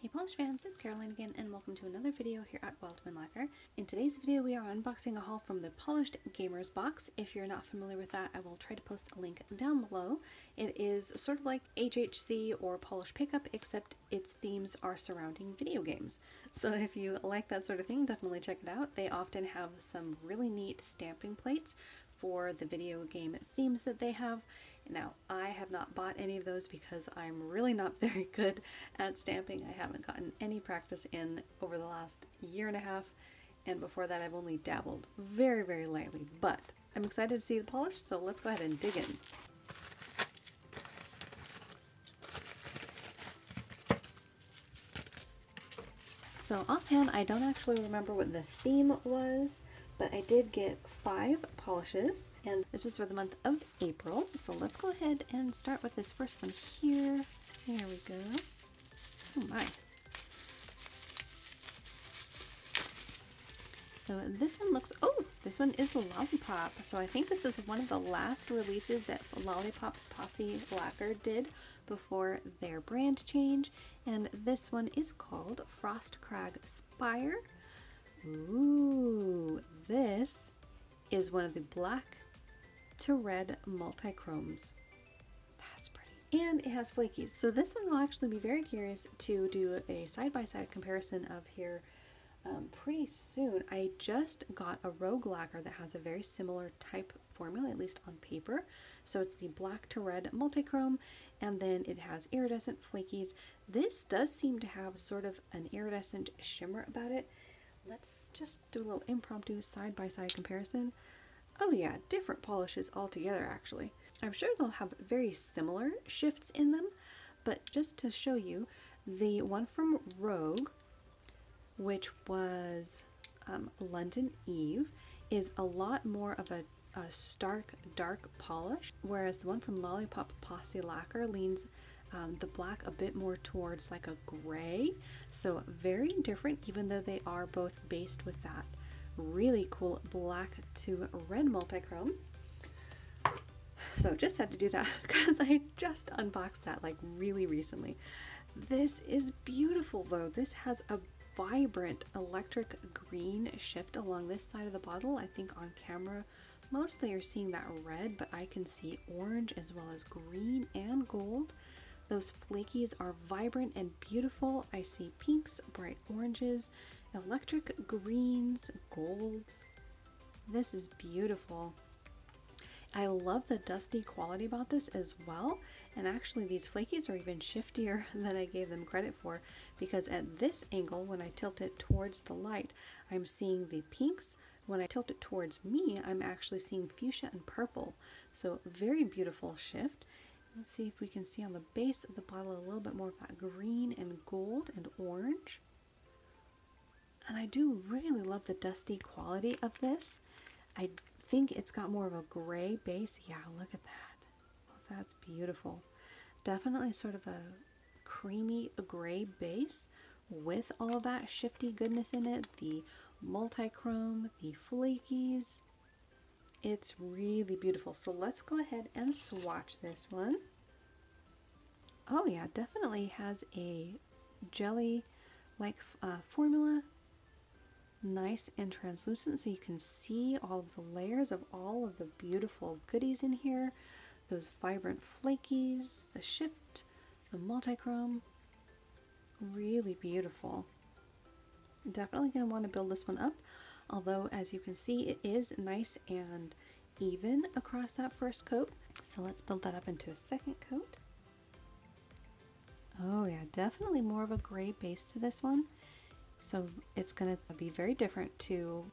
Hey Polish fans, it's Caroline again and welcome to another video here at Wildman Lacquer. In today's video we are unboxing a haul from the Polished Gamers box. If you're not familiar with that, I will try to post a link down below. It is sort of like HHC or Polish Pickup, except its themes are surrounding video games. So if you like that sort of thing, definitely check it out. They often have some really neat stamping plates for the video game themes that they have. Now, I have not bought any of those because I'm really not very good at stamping. I haven't gotten any practice in over the last year and a half, and before that I've only dabbled very, very lightly, but I'm excited to see the polish, so let's go ahead and dig in. So offhand, I don't actually remember what the theme was, but I did get 5 polishes, and this was for the month of April. So let's go ahead and start with this first one here. There we go. Oh my. So this one looks, oh, this one is Lollipop. So I think this is one of the last releases that Lollipop Posse Lacquer did before their brand change. And this one is called Frost Crag Spire. Ooh, this is one of the black to red multi-chromes. That's pretty. And it has flakies. So this one I'll actually be very curious to do a side-by-side comparison of here pretty soon. I just got a Rogue lacquer that has a very similar type formula, at least on paper. So it's the black to red multi-chrome, and then it has iridescent flakies. This does seem to have sort of an iridescent shimmer about it. Let's just do a little impromptu side-by-side comparison. Oh yeah, different polishes altogether actually. I'm sure they'll have very similar shifts in them, but just to show you, the one from Rogue, which was London Eve, is a lot more of a stark dark polish, whereas the one from Lollipop Posse Lacquer leans the black a bit more towards like a gray. So very different, even though they are both based with that really cool black to red multi-chrome. So just had to do that because I just unboxed that like really recently. This is beautiful though. This has a vibrant electric green shift along this side of the bottle. I think on camera mostly you're seeing that red, but I can see orange as well as green and gold. Those flakies are vibrant and beautiful. I see pinks, bright oranges, electric greens, golds. This is beautiful. I love the dusty quality about this as well, and actually these flakies are even shiftier than I gave them credit for, because at this angle, when I tilt it towards the light, I'm seeing the pinks. When I tilt it towards me, I'm actually seeing fuchsia and purple. So very beautiful shift. Let's see if we can see on the base of the bottle a little bit more of that green and gold and orange. And I do really love the dusty quality of this. I think it's got more of a gray base. Yeah, look at that. Oh, that's beautiful. Definitely sort of a creamy gray base with all of that shifty goodness in it. The multi-chrome, the flakies. It's really beautiful. So let's go ahead and swatch this one. Oh yeah, definitely has a jelly-like formula. Nice and translucent, so you can see all of the layers of all of the beautiful goodies in here. Those vibrant flakies, the shift, the multi-chrome. Really beautiful. Definitely going to want to build this one up, although as you can see it is nice and even across that first coat. So let's build that up into a second coat. Oh yeah, definitely more of a gray base to this one, so it's going to be very different to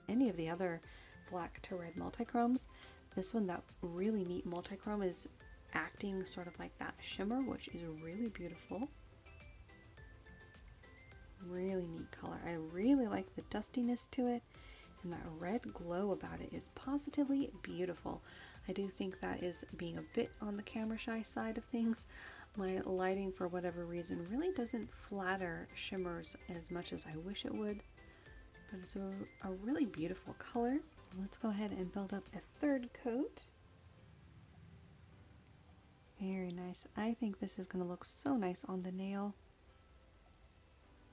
any of the other black to red multi-chromes. This one, that really neat multi-chrome, is acting sort of like that shimmer, which is really beautiful. Really neat color. I really like the dustiness to it, and that red glow about it is positively beautiful. I do think that is being a bit on the camera shy side of things. My lighting, for whatever reason, really doesn't flatter shimmers as much as I wish it would, but it's a really beautiful color. Let's go ahead and build up a third coat. Very nice. I think this is going to look so nice on the nail.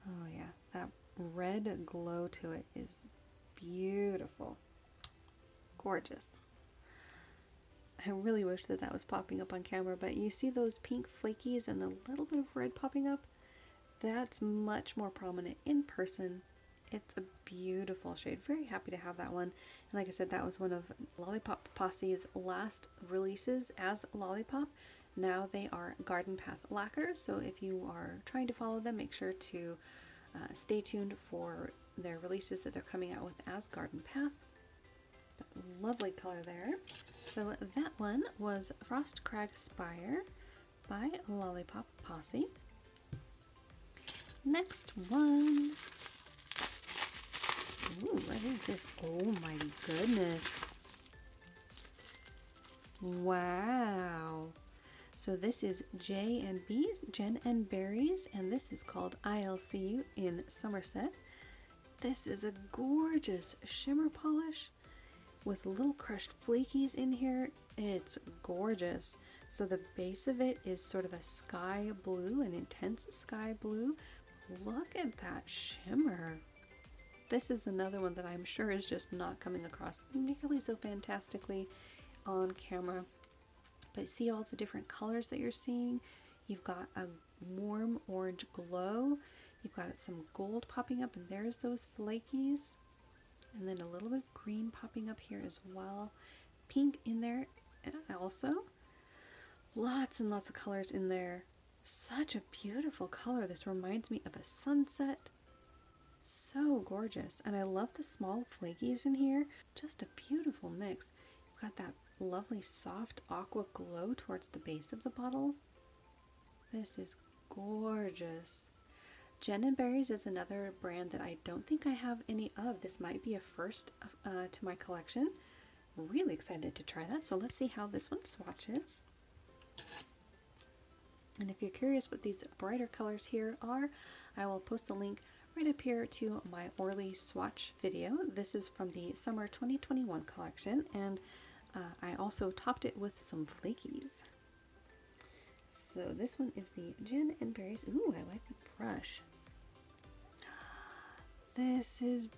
Oh yeah, that red glow to it is beautiful. Gorgeous. I really wish that that was popping up on camera, but you see those pink flakies and the little bit of red popping up? That's much more prominent in person. It's a beautiful shade. Very happy to have that one. And like I said, that was one of Lollipop Posse's last releases as Lollipop. Now they are Garden Path lacquers, so if you are trying to follow them, make sure to stay tuned for their releases that they're coming out with as Garden Path. Lovely color there. So that one was Frost Crag Spire by Lollipop Posse. Next one. Ooh, what is this? Oh my goodness. Wow. So this is J&B's, Jen and Berries, and this is called ILCU in Somerset. This is a gorgeous shimmer polish with little crushed flakies in here. It's gorgeous. So the base of it is sort of a sky blue, an intense sky blue. Look at that shimmer. This is another one that I'm sure is just not coming across nearly so fantastically on camera. But see all the different colors that you're seeing? You've got a warm orange glow. You've got some gold popping up, and there's those flakies. And then a little bit of green popping up here as well. Pink in there also. Lots and lots of colors in there. Such a beautiful color. This reminds me of a sunset. So gorgeous. And I love the small flakies in here. Just a beautiful mix. You've got that lovely soft aqua glow towards the base of the bottle. This is gorgeous. Jen and Berries is another brand that I don't think I have any of. This might be a first to my collection. Really excited to try that. So let's see how this one swatches. And if you're curious what these brighter colors here are, I will post a link right up here to my Orly swatch video. This is from the summer 2021 collection, and I also topped it with some flakies. So this one is the Jen and Berries. Ooh, I like the brush. This is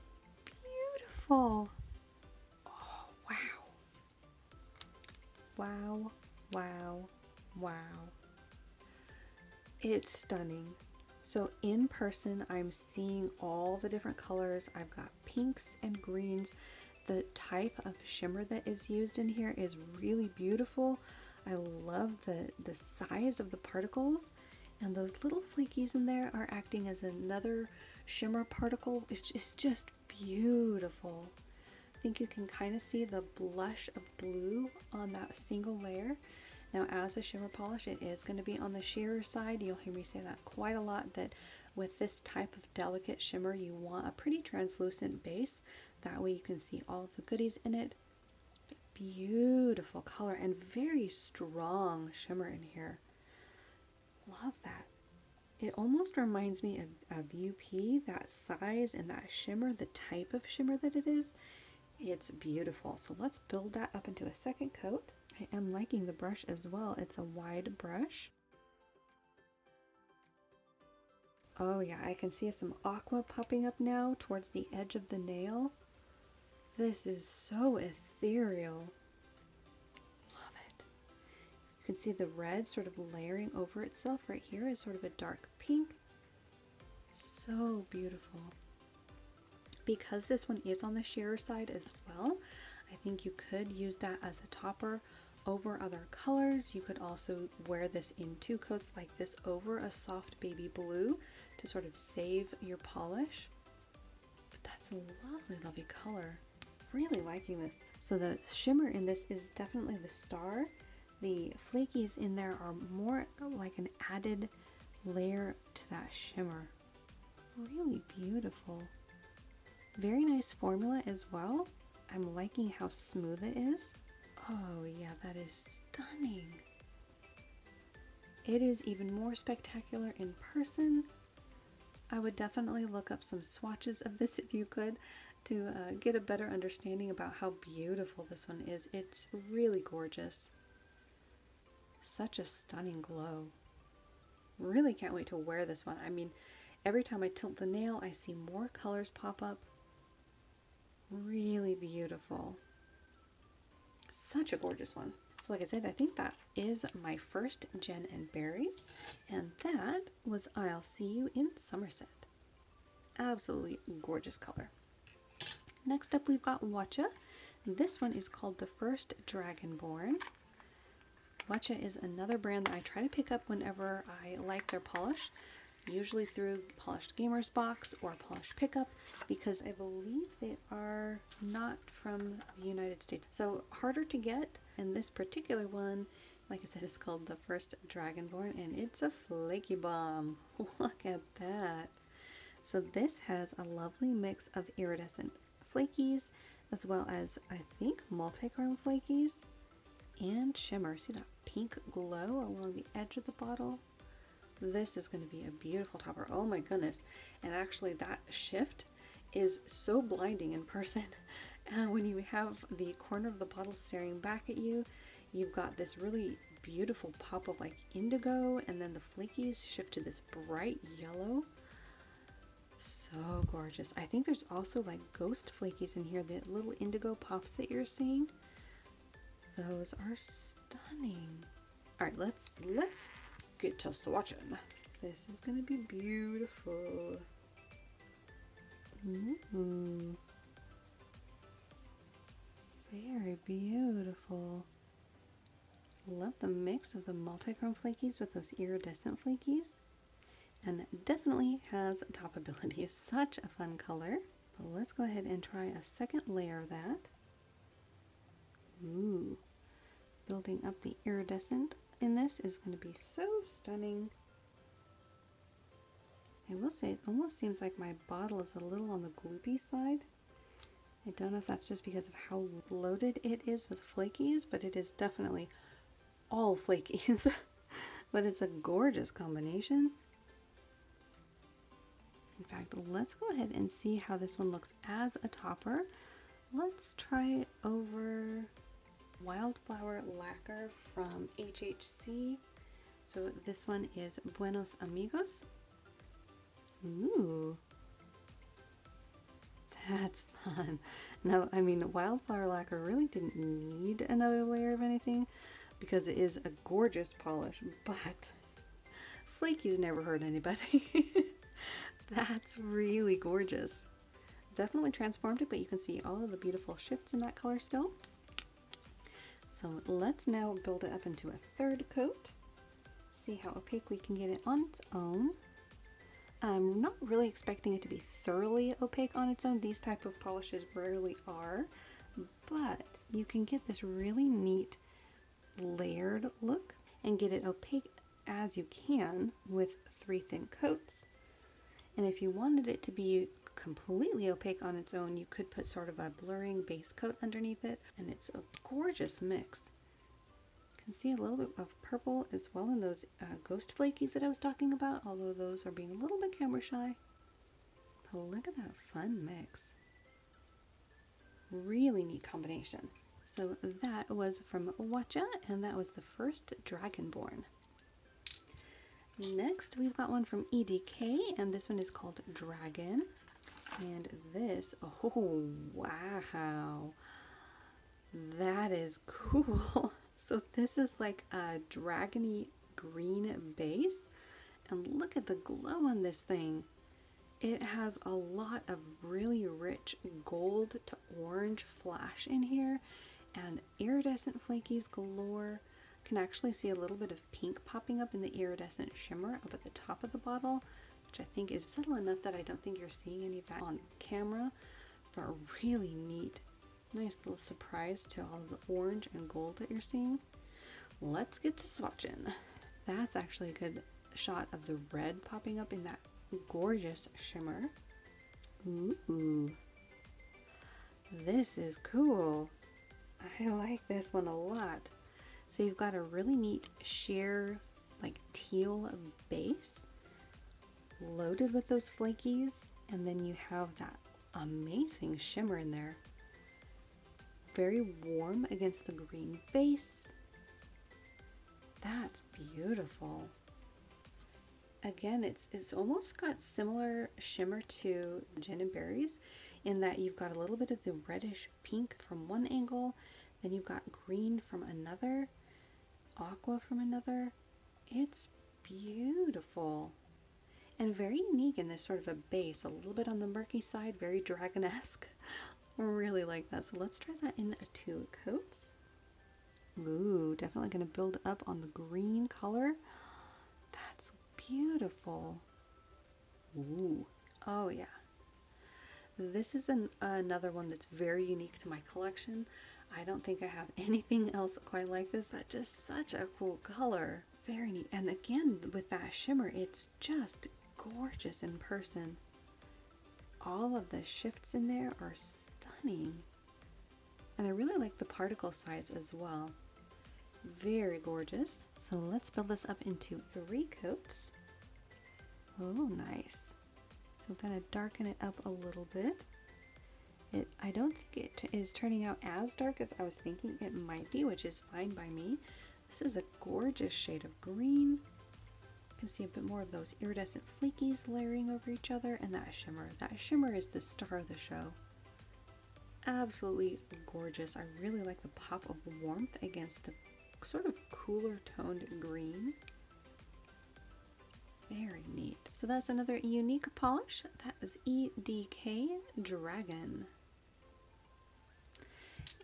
beautiful. Oh, wow. Wow, wow, wow. It's stunning. So in person, I'm seeing all the different colors. I've got pinks and greens. The type of shimmer that is used in here is really beautiful. I love the size of the particles, and those little flakies in there are acting as another shimmer particle, which is just beautiful. I think you can kind of see the blush of blue on that single layer. Now, as a shimmer polish, it is going to be on the sheerer side. You'll hear me say that quite a lot, that with this type of delicate shimmer, you want a pretty translucent base. That way you can see all of the goodies in it. Beautiful color and very strong shimmer in here. Love that. It almost reminds me of UP, that size and that shimmer, the type of shimmer that it is. It's beautiful. So let's build that up into a second coat. I am liking the brush as well. It's a wide brush. Oh yeah, I can see some aqua popping up now towards the edge of the nail. This is so ethereal. Love it. You can see the red sort of layering over itself right here is sort of a dark pink. So beautiful. Because this one is on the sheerer side as well, I think you could use that as a topper over other colors. You could also wear this in two coats like this over a soft baby blue to sort of save your polish. But that's a lovely, lovely color. Really liking this. So the shimmer in this is definitely the star. The flakies in there are more like an added layer to that shimmer. Really beautiful. Very nice formula as well. I'm liking how smooth it is. Oh yeah, that is stunning. It is even more spectacular in person. I would definitely look up some swatches of this if you could to get a better understanding about how beautiful this one is. It's really gorgeous. Such a stunning glow. Really can't wait to wear this one. I mean, Every time I tilt the nail, I see more colors pop up. Really beautiful. Such a gorgeous one. So like I said, I think that is my first Jen and Berries, and that was I'll See You in Somerset. Absolutely gorgeous color. Next up we've got Matcha. This one is called the first Dragonborn. Matcha is another brand that I try to pick up whenever I like their polish, usually through Polished Gamers Box or Polished Pickup, because I believe they are not from the United States. So harder to get, and this particular one, like I said, is called the first Dragonborn, and it's a flaky bomb. Look at that. So this has a lovely mix of iridescent flakies, as well as, I think, multichrome flakies and shimmer. See that pink glow along the edge of the bottle? This is going to be a beautiful topper. Oh my goodness. And actually that shift is so blinding in person. When you have the corner of the bottle staring back at you, you've got this really beautiful pop of like indigo, and then the flakies shift to this bright yellow. So gorgeous. I think there's also like ghost flakies in here, the little indigo pops that you're seeing. Those are stunning. All right, let's get to swatching. This is gonna be beautiful. Ooh. Very beautiful. Love the mix of the multichrome flakies with those iridescent flakies. And definitely has topability. Such a fun color. But let's go ahead and try a second layer of that. Ooh. Building up the iridescent in this is going to be so stunning. I will say it almost seems like my bottle is a little on the gloopy side. I don't know if that's just because of how loaded it is with flakies, but it is definitely all flakies. But it's a gorgeous combination. In fact, let's go ahead and see how this one looks as a topper. Let's try it over Wildflower Lacquer from HHC. So this one is Buenos Amigos. Ooh, that's fun. No, I mean, Wildflower Lacquer really didn't need another layer of anything because it is a gorgeous polish, but flakies never hurt anybody. That's really gorgeous. Definitely transformed it, but you can see all of the beautiful shifts in that color still. So let's now build it up into a third coat. See how opaque we can get it on its own. I'm not really expecting it to be thoroughly opaque on its own. These type of polishes rarely are, but you can get this really neat layered look and get it opaque as you can with 3 thin coats. And if you wanted it to be completely opaque on its own, you could put sort of a blurring base coat underneath it, and it's a gorgeous mix. You can see a little bit of purple as well in those ghost flakies that I was talking about, although those are being a little bit camera shy. But look at that fun mix. Really neat combination. So that was from Matcha, and that was the first Dragonborn. Next, we've got one from EDK, and this one is called Dragon. And this, oh wow, that is cool. So this is like a dragony green base, and look at the glow on this thing. It has a lot of really rich gold to orange flash in here, and iridescent flakies galore. Can actually see a little bit of pink popping up in the iridescent shimmer up at the top of the bottle, which I think is subtle enough that I don't think you're seeing any of that on camera, but really neat. Nice little surprise to all of the orange and gold that you're seeing. Let's get to swatching. That's actually a good shot of the red popping up in that gorgeous shimmer. Ooh, this is cool. I like this one a lot. So you've got a really neat sheer, like teal base loaded with those flakies, and then you have that amazing shimmer in there. Very warm against the green base. That's beautiful. again, it's almost got similar shimmer to Gin and Berries in that you've got a little bit of the reddish pink from one angle, then you've got green from another, aqua from another. It's beautiful and very unique in this sort of a base, a little bit on the murky side, very dragon-esque. Really like that. So let's try that in 2 coats. Ooh, definitely going to build up on the green color. That's beautiful. Ooh, oh yeah. This is another one that's very unique to my collection. I don't think I have anything else quite like this, but just such a cool color. Very neat. And again, with that shimmer, it's just gorgeous in person. All of the shifts in there are stunning. And I really like the particle size as well. Very gorgeous. So let's build this up into 3 coats. Oh, nice. So I'm going to darken it up a little bit. I don't think it is turning out as dark as I was thinking it might be, which is fine by me. This is a gorgeous shade of green. You can see a bit more of those iridescent flakies layering over each other, and that shimmer. That shimmer is the star of the show. Absolutely gorgeous. I really like the pop of warmth against the sort of cooler toned green. Very neat. So that's another unique polish. That is EDK Dragon.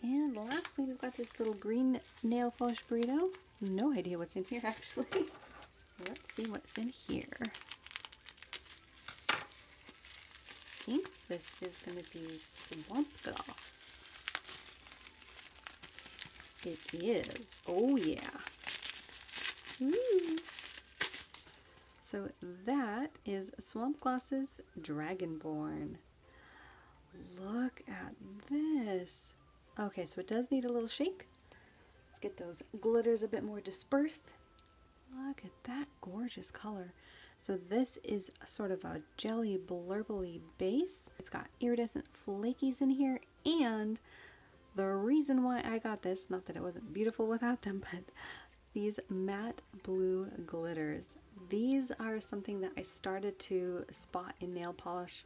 And lastly, we've got this little green nail polish burrito. No idea what's in here actually. Let's see what's in here. I think this is going to be swamp gloss. It is. Oh yeah. Woo. So that is Swamp Gloss's Dragonborn. Look at this. Okay, so it does need a little shake. Let's get those glitters a bit more dispersed. Look at that gorgeous color. So this is sort of a jelly blurbly base. It's got iridescent flakies in here, and the reason why I got this, not that it wasn't beautiful without them, but these matte blue glitters. These are something that I started to spot in nail polish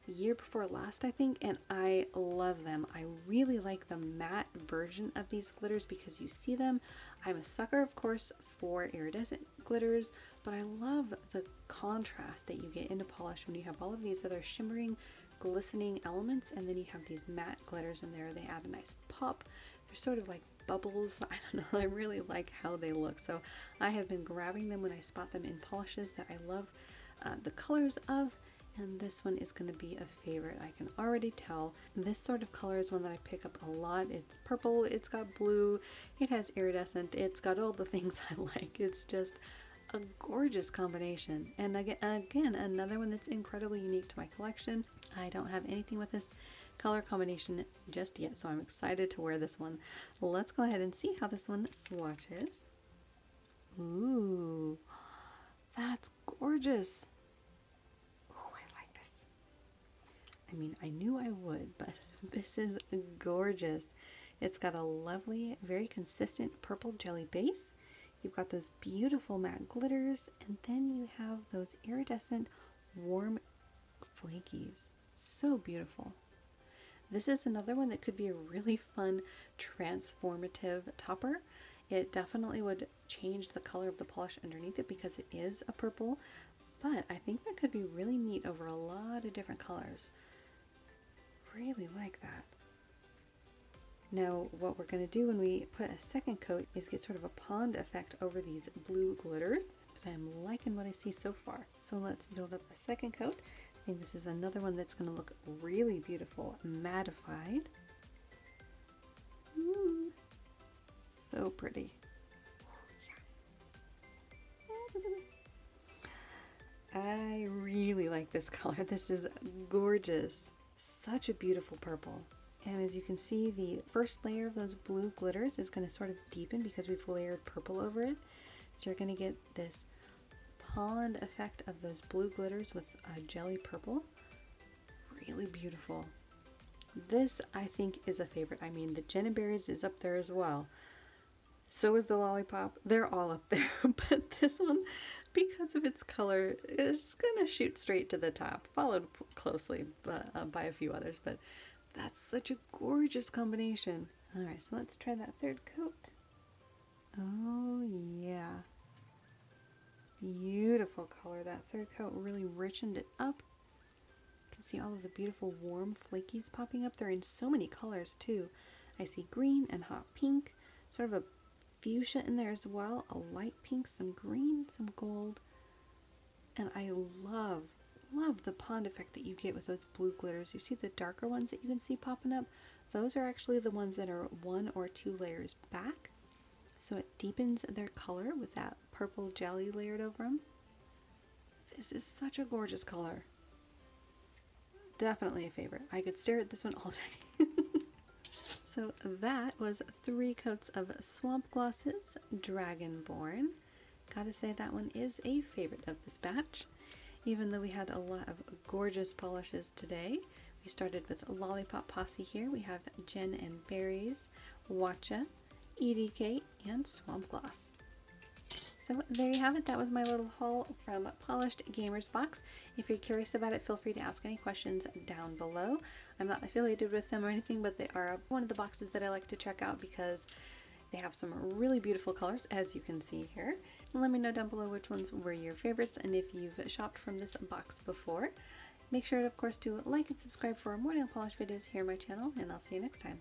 the year before last, I think, and I love them. I really like the matte version of these glitters because you see them. I'm a sucker, of course, for iridescent glitters, but I love the contrast that you get into polish when you have all of these other shimmering, glistening elements, and then you have these matte glitters in there. They add a nice pop. They're sort of like bubbles. I don't know. I really like how they look. So I have been grabbing them when I spot them in polishes that I love the colors of. And this one is going to be a favorite. I can already tell. This sort of color is one that I pick up a lot. It's purple, it's got blue, it has iridescent, it's got all the things I like. It's just a gorgeous combination. And again, another one that's incredibly unique to my collection. I don't have anything with this color combination just yet, so I'm excited to wear this one. Let's go ahead and see how this one swatches. Ooh, that's gorgeous. I mean, I knew I would, but this is gorgeous. It's got a lovely, very consistent purple jelly base. You've got those beautiful matte glitters, and then you have those iridescent, warm flakies. So beautiful. This is another one that could be a really fun, transformative topper. It definitely would change the color of the polish underneath it because it is a purple, but I think that could be really neat over a lot of different colors. Really like that. Now what we're going to do when we put a second coat is get sort of a pond effect over these blue glitters, but I'm liking what I see so far. So let's build up a second coat. I think this is another one that's going to look really beautiful, mattified. Ooh, so pretty. I really like this color. This is gorgeous. Such a beautiful purple. And as you can see, the first layer of those blue glitters is going to sort of deepen because we've layered purple over it. So you're going to get this pond effect of those blue glitters with a jelly purple. Really beautiful. This, I think, is a favorite. I mean, the Gin and Berries is up there as well. So is the Lollipop. They're all up there. But this one because of its color, it's gonna shoot straight to the top, followed closely by a few others, but that's such a gorgeous combination. All right, so let's try that third coat. Oh yeah, beautiful color. That third coat really richened it up. You can see all of the beautiful warm flakies popping up. They're in so many colors too. I see green and hot pink, sort of a fuchsia in there as well, a light pink, some green, some gold. And I love the pond effect that you get with those blue glitters. You see the darker ones that you can see popping up? Those are actually the ones that are 1 or 2 layers back. So it deepens their color with that purple jelly layered over them. This is such a gorgeous color. Definitely a favorite. I could stare at this one all day. So that was 3 coats of Swamp Glosses Dragonborn. Gotta say that one is a favorite of this batch. Even though we had a lot of gorgeous polishes today. We started with Lollipop Posse here. We have Jen and Berries, Matcha, EDK, and Swamp Gloss. So there you have it. That was my little haul from Polished Gamers Box. If you're curious about it, feel free to ask any questions down below. I'm not affiliated with them or anything, but they are one of the boxes that I like to check out because they have some really beautiful colors, as you can see here. Let me know down below which ones were your favorites and if you've shopped from this box before. Make sure, of course, to like and subscribe for more nail polish videos here on my channel, and I'll see you next time.